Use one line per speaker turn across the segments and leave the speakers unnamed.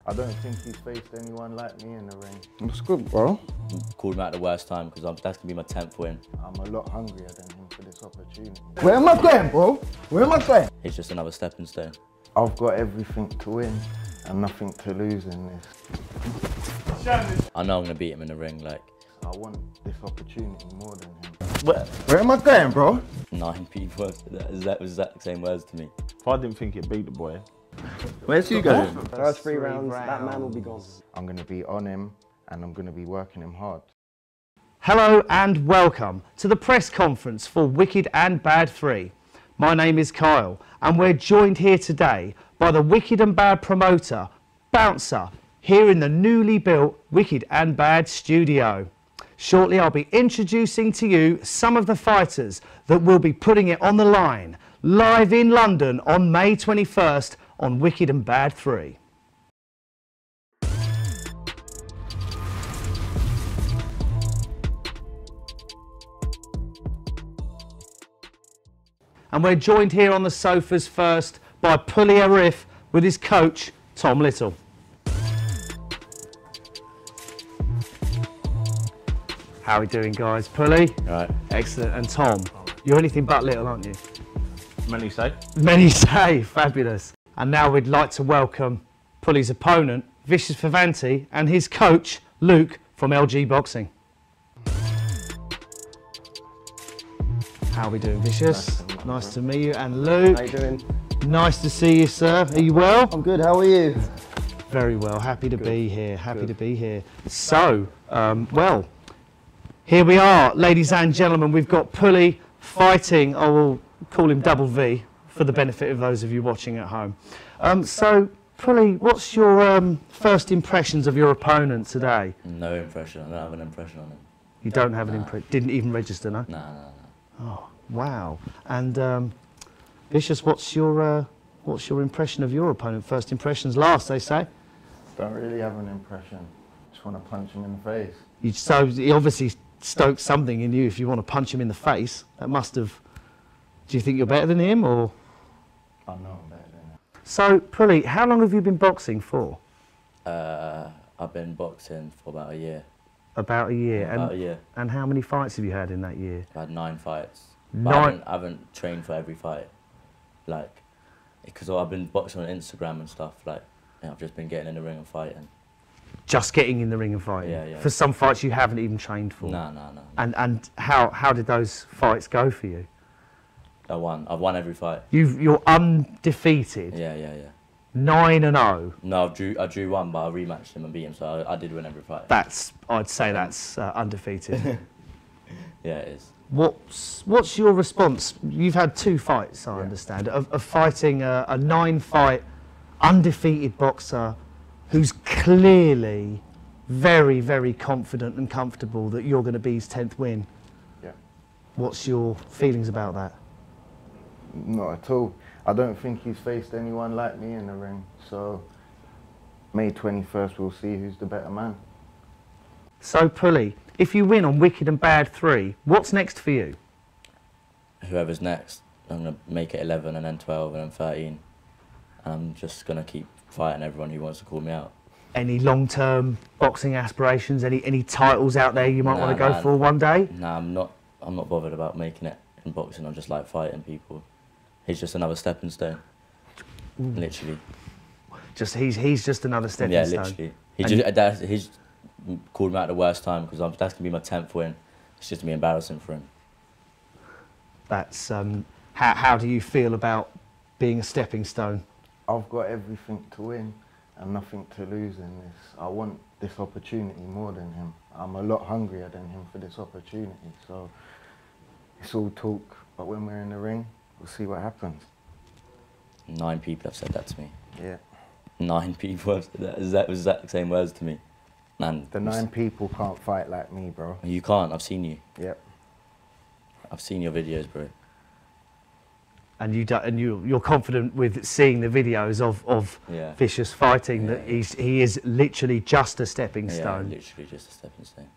I don't think he's faced anyone like me in the ring. What's good, bro?
Called him out at the worst time because that's going to be my 10th win.
I'm a lot hungrier than him for this opportunity.
Where am I going, bro? Where am I going?
It's just another stepping stone.
I've got everything to win and nothing to lose in this.
I know I'm going to beat him in the ring, like.
I want this opportunity more than him.
Where am I going, bro?
9 people, that was the exact same words to me.
If I didn't think it beat the boy.
Where's you going?
First three rounds, that man will be gone.
I'm going to be on him and I'm going to be working him hard.
Hello and welcome to the press conference for Wicked and Bad 3. My name is Kyle and we're joined here today by the Wicked and Bad promoter, Bouncer, here in the newly built Wicked and Bad studio. Shortly I'll be introducing to you some of the fighters that will be putting it on the line, live in London on May 21st on Wicked and Bad 3. And we're joined here on the sofas first by Pully Arif with his coach, Tom Little. How are we doing, guys? Pully?
Right.
Excellent. And Tom, you're anything but little, aren't you?
Many say.
Many say. Fabulous. And now we'd like to welcome Pully's opponent, Vicious Vivanti, and his coach, Luke, from LG Boxing. How are we doing, Vicious? Nice to meet you. And Luke.
How you doing?
Nice to see you, sir. Are you well?
I'm good, how are you?
Very well. Happy to be here. Happy to be here. So, well, here we are, ladies and gentlemen. We've got Pully fighting, I will call him Double V, for the benefit of those of you watching at home. So, Pully, what's your first impressions of your opponent today?
No impression. I don't have an impression on him.
You don't have an impression? Didn't even register, no?
No.
Oh, wow. And Vicious, what's your impression of your opponent? First impressions last, they say.
Don't really have an impression. Just want to punch him in the face.
So he obviously stoked something in you if you want to punch him in the face. That must have... Do you think you're better than him, or...?
I know I'm better than him.
So, Pully, how long have you been boxing for?
I've been boxing for about a year.
About a year.
About a year.
And how many fights have you had in that year?
I've had 9 fights.
Nine?
I haven't trained for every fight. Like, because I've been boxing on Instagram and stuff, like, and I've just been getting in the ring and fighting.
Just getting in the ring and fighting?
Yeah.
For some fights you haven't even trained for?
No.
And how did those fights go for you?
I've won every fight.
You're undefeated?
Yeah.
9-0?
No, I drew one, but I rematched him and beat him, so I did win every fight.
I'd say that's undefeated.
Yeah, it is.
What's your response? You've had 2 fights, I understand, of fighting a 9-fight undefeated boxer who's clearly very, very confident and comfortable that you're going to be his 10th win.
Yeah.
What's your feelings about that?
Not at all. I don't think he's faced anyone like me in the ring. So, May 21st, we'll see who's the better man.
So, Pully, if you win on Wicked and Bad 3, what's next for you?
Whoever's next, I'm going to make it 11 and then 12 and then 13. And I'm just going to keep fighting everyone who wants to call me out. Any
long-term boxing aspirations? Any titles out there you might want to go for one day?
Nah, I'm not bothered about making it in boxing. I just like fighting people. He's just another stepping stone. Literally.
He's just another stepping stone.
Yeah, literally. He's called me out at the worst time because that's going to be my 10th win. It's just going to be embarrassing for him.
That's how do you feel about being a stepping stone?
I've got everything to win and nothing to lose in this. I want this opportunity more than him. I'm a lot hungrier than him for this opportunity. So it's all talk, but when we're in the ring, we'll see what happens.
9 people have said that to me.
Yeah.
9 people have said that. That was the exact same words to me. Man,
the 9 people can't fight like me, bro.
You can't. I've seen you.
Yep.
I've seen your videos, bro.
And you're confident with seeing the videos of Vicious fighting that he is literally just a stepping stone.
Yeah, literally just a stepping stone.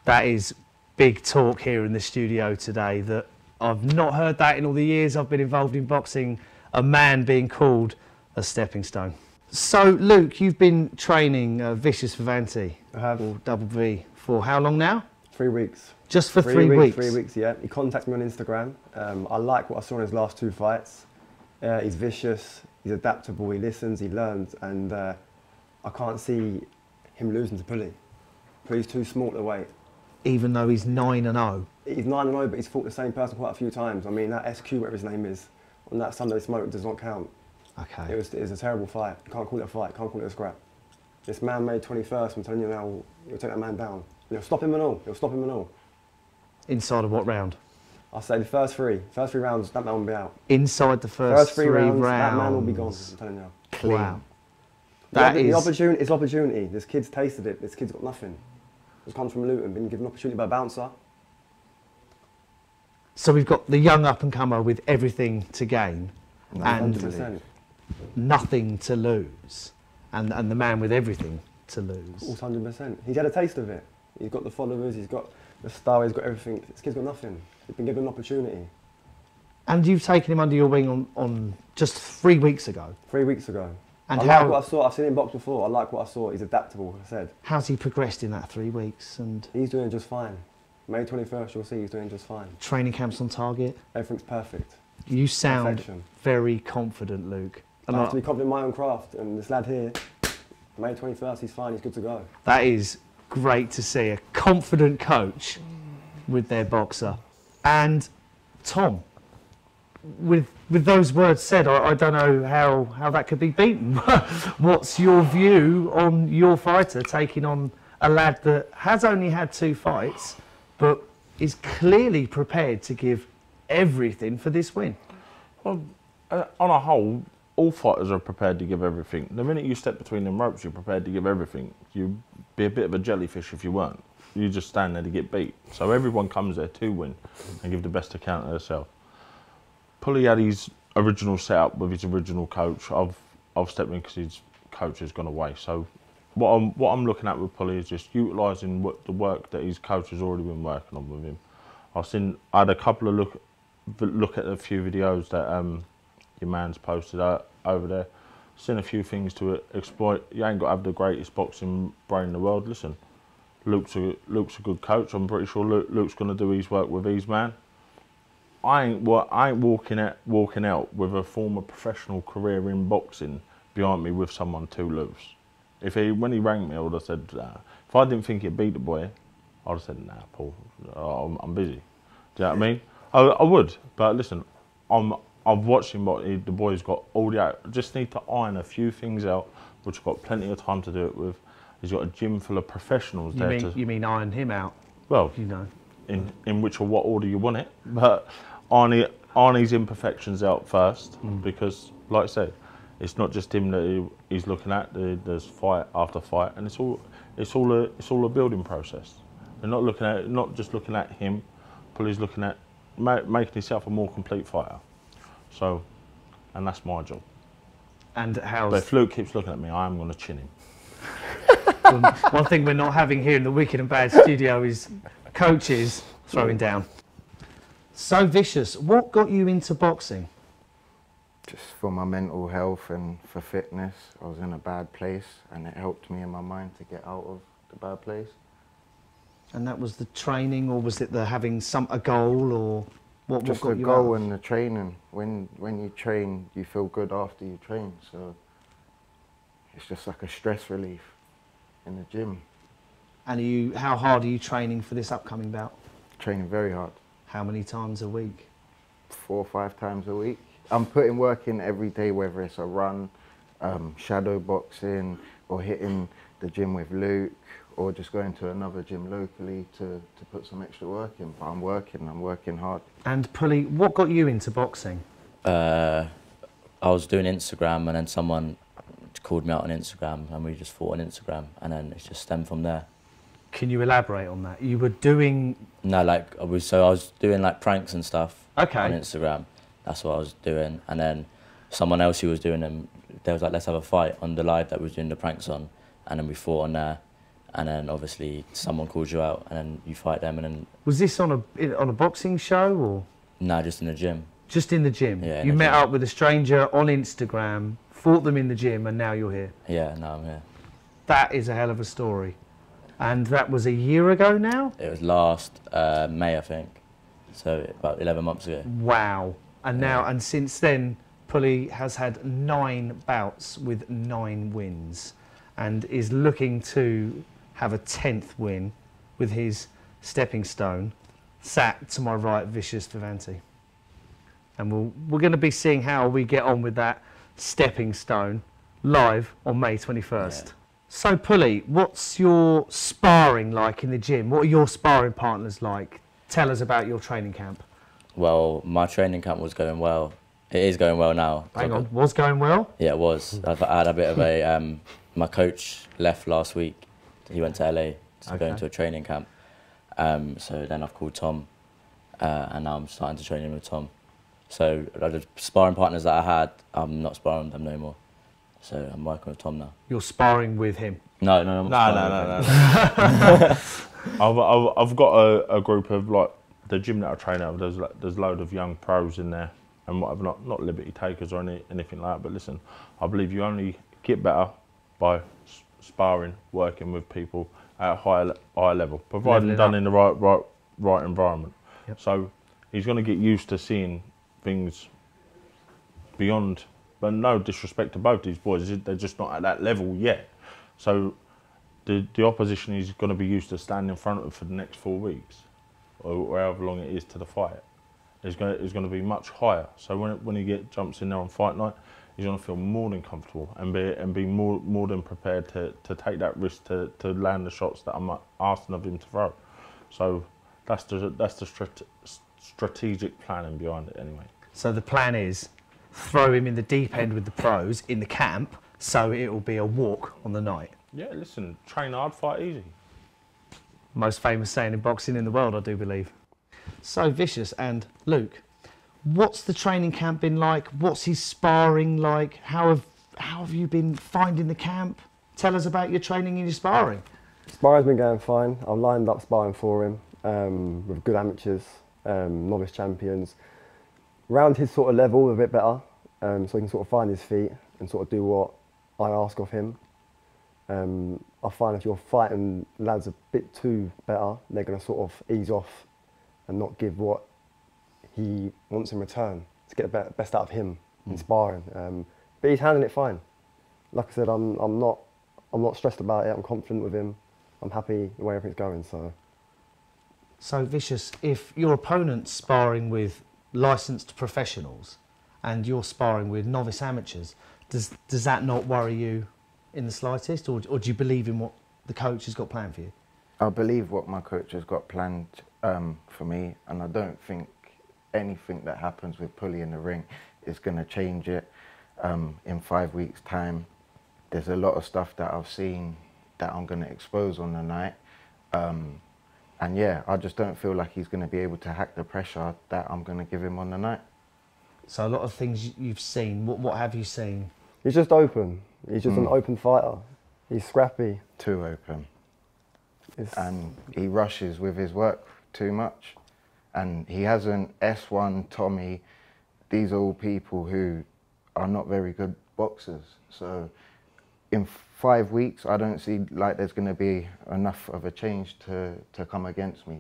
That is big talk here in the studio today. That I've not heard that in all the years I've been involved in boxing. A man being called a stepping stone. So, Luke, you've been training Vicious Vivanti,
I have.
or Double V, for how long now?
3 weeks.
Just for 3 weeks?
3 weeks, yeah. He contacted me on Instagram. I like what I saw in his last 2 fights. He's vicious, he's adaptable, he listens, he learns, and I can't see him losing to Pully. Pully's too small to weight.
Even though he's 9-0?
He's 9-0, but he's fought the same person quite a few times. I mean, that SQ, whatever his name is, on that Sunday smoke does not count.
Okay.
It was a terrible fight. You can't call it a fight, can't call it a scrap. This man made 21st, I'm telling you now, he'll take that man down. He'll stop him and all, he'll stop him and all.
Inside of what round?
I'll say the first three rounds, that man will be out.
Inside the first
three rounds, that man will be gone, I'm telling you.
Clean. Wow.
The opportunity, it's opportunity. This kid's tasted it, this kid's got nothing. This comes from Luton, been given an opportunity by a bouncer.
So we've got the young up-and-comer with everything to gain and
100%.
nothing to lose, and the man with everything to lose.
100%. He's had a taste of it. He's got the followers, he's got the star, he's got everything. This kid's got nothing. He's been given an opportunity.
And you've taken him under your wing on just 3 weeks ago?
3 weeks ago.
And
I like what I saw. I've seen him box before. I like what I saw. He's adaptable, like I said.
How's he progressed in that 3 weeks? And
he's doing just fine. May 21st, you'll see he's doing just fine.
Training camps on target?
Everything's perfect.
You sound
Perfection.
very confident, Luke.
I have to be confident in my own craft. And this lad here, May 21st, he's fine. He's good to go.
That is great to see. A confident coach with their boxer. And Tom, with those words said, I don't know how that could be beaten. What's your view on your fighter taking on a lad that has only had 2 fights, but is clearly prepared to give everything for this win?
Well, on a whole, all fighters are prepared to give everything. The minute you step between them ropes, you're prepared to give everything. You'd be a bit of a jellyfish if you weren't. You just stand there to get beat. So everyone comes there to win and give the best account of themselves. Pully had his original setup with his original coach. I've stepped in because his coach has gone away. So what I'm looking at with Pully is just utilising the work that his coach has already been working on with him. I had a couple of look at a few videos that your man's posted over there. Seen a few things to exploit. You ain't got to have the greatest boxing brain in the world. Listen, Luke's a good coach. I'm pretty sure Luke's going to do his work with his man. I ain't walking out with a former professional career in boxing behind me with someone too loose. When he rang me, I would have said, if I didn't think he'd beat the boy, I'd have said, nah, Paul, I'm busy. Do you know what I mean? I would, but listen, I've watched him, but the boy's got all the. Just need to iron a few things out, which I've got plenty of time to do it with. He's got a gym full of professionals there.
You mean iron him out?
Well,
you know,
in which or what order you want it, but iron his imperfections out first, because, like I said, it's not just him that he's looking at. There's fight after fight, and it's all a building process. They're not just looking at him, but he's looking at making himself a more complete fighter. So, and that's my job.
And
But if Luke keeps looking at me, I am going to chin him.
One thing we're not having here in the Wicked and Bad studio is coaches throwing down. So Vicious, what got you into boxing?
Just for my mental health and for fitness. I was in a bad place and it helped me in my mind to get out of the bad place.
And that was the training, or was it the having a goal, or what
Just
got
the
you
goal
out?
and the training. When you train, you feel good after you train. So it's just like a stress relief in the gym.
And how hard are you training for this upcoming bout?
Training very hard.
How many times a week?
4 or 5 times a week. I'm putting work in every day, whether it's a run, shadow boxing, or hitting the gym with Luke, or just going to another gym locally to put some extra work in. But I'm working hard.
And Pully, what got you into boxing?
I was doing Instagram, and then someone called me out on Instagram, and we just fought on Instagram, and then it's just stemmed from there.
Can you elaborate on that? You were doing...
No, I was doing like pranks and stuff on
Okay.
Instagram. That's what I was doing, and then someone else who was doing them, they was like, let's have a fight on the live that we was doing the pranks on, and then we fought on there, and then obviously someone calls you out, and then you fight them, and then...
Was this on a boxing show, or...?
No, just in the gym.
Just in the gym?
Yeah,
You met up with a stranger on Instagram, fought them in the gym, and now you're here.
Yeah, now I'm here.
That is a hell of a story. And that was a year ago now?
It was last May, I think. So about 11 months ago.
Wow. And now, and since then, Pully has had 9 bouts with 9 wins and is looking to have a 10th win with his stepping stone, sat to my right, Vicious Vivanti. And we're going to be seeing how we get on with that stepping stone live on May 21st. Yeah. So, Pully, what's your sparring like in the gym? What are your sparring partners like? Tell us about your training camp.
Well, my training camp was going well. It is going well now.
Hang on, was going well?
Yeah, it was. I had a bit of a... my coach left last week. He went to LA to go into a training camp. So then I've called Tom, and now I'm starting to train in with Tom. So the sparring partners that I had, I'm not sparring with them no more. So I'm working with Tom now.
You're sparring with him?
No.
I've got a group of, like, the gym that I train at. There's a load of young pros in there and whatever, not liberty takers or anything like that. But listen, I believe you only get better by sparring, working with people at a higher level, provided done in the right environment. Yep. So he's going to get used to seeing things beyond. But no disrespect to both these boys, they're just not at that level yet. So the opposition is going to be used to standing in front of them for the next 4 weeks, or however long it is to the fight. It's going to be much higher. So when he jumps in there on fight night, he's going to feel more than comfortable and be more than prepared to take that risk to land the shots that I'm asking of him to throw. So that's the strategic planning behind it anyway.
So the plan is throw him in the deep end with the pros in the camp, so it will be a walk on the night.
Yeah, listen, train hard, fight easy.
Most famous saying in boxing in the world, I do believe. So, Vicious and Luke, what's the training camp been like? What's his sparring like? How have you been finding the camp? Tell us about your training and your sparring.
Sparring's been going fine. I've lined up sparring for him with good amateurs, novice champions. Around his sort of level, a bit better, so he can sort of find his feet and sort of do what I ask of him. I find if you're fighting lads a bit too better, they're going to sort of ease off and not give what he wants in return to get the best out of him in sparring. But he's handling it fine. Like I said, I'm not stressed about it. I'm confident with him. I'm happy the way everything's going.
So Vicious, if your opponent's sparring with licensed professionals and you're sparring with novice amateurs, does that not worry you in the slightest, or do you believe in what the coach has got planned for you?
I believe what my coach has got planned for me, and I don't think anything that happens with Pully in the ring is going to change it. In 5 weeks' time, there's a lot of stuff that I've seen that I'm going to expose on the night. And yeah, I just don't feel like he's going to be able to hack the pressure that I'm going to give him on the night.
So a lot of things you've seen, what have you seen?
He's just open. He's just an open fighter. He's scrappy.
Too open. And he rushes with his work too much. And he hasn't, S1, Tommy, these are all people who are not very good boxers. So in 5 weeks, I don't see like there's going to be enough of a change to come against me.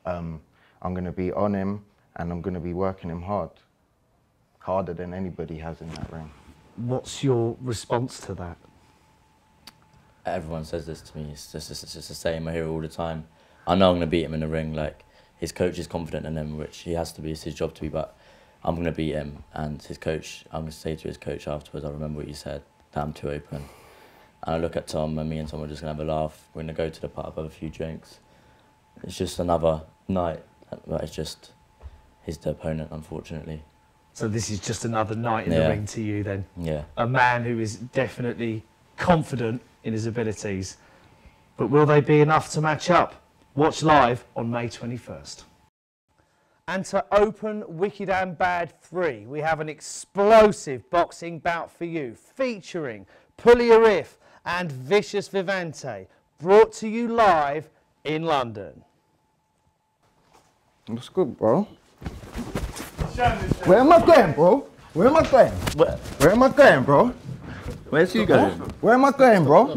I'm going to be on him, and I'm going to be working him hard. Harder than anybody has in that ring.
What's your response to that?
Everyone says this to me. It's just the same. I hear it all the time. I know I'm going to beat him in the ring. Like, his coach is confident in him, which he has to be. It's his job to be. But I'm going to beat him. And his coach, I'm going to say to his coach afterwards, I remember what you said, that I'm too open. And I look at Tom, and me and Tom are just going to have a laugh. We're going to go to the pub, have a few drinks. It's just another night. But it's just, he's the opponent, unfortunately.
So this is just another night in the ring to you then?
Yeah.
A man who is definitely confident in his abilities. But will they be enough to match up? Watch live on May 21st. And to open Wicked and Bad 3, we have an explosive boxing bout for you, featuring Pully Arif and Vicious Vivanti, brought to you live in London.
That's good, bro.
Where am I going, bro? Where am I going? Where am I going, bro? Where's you going?
Where am I going, bro?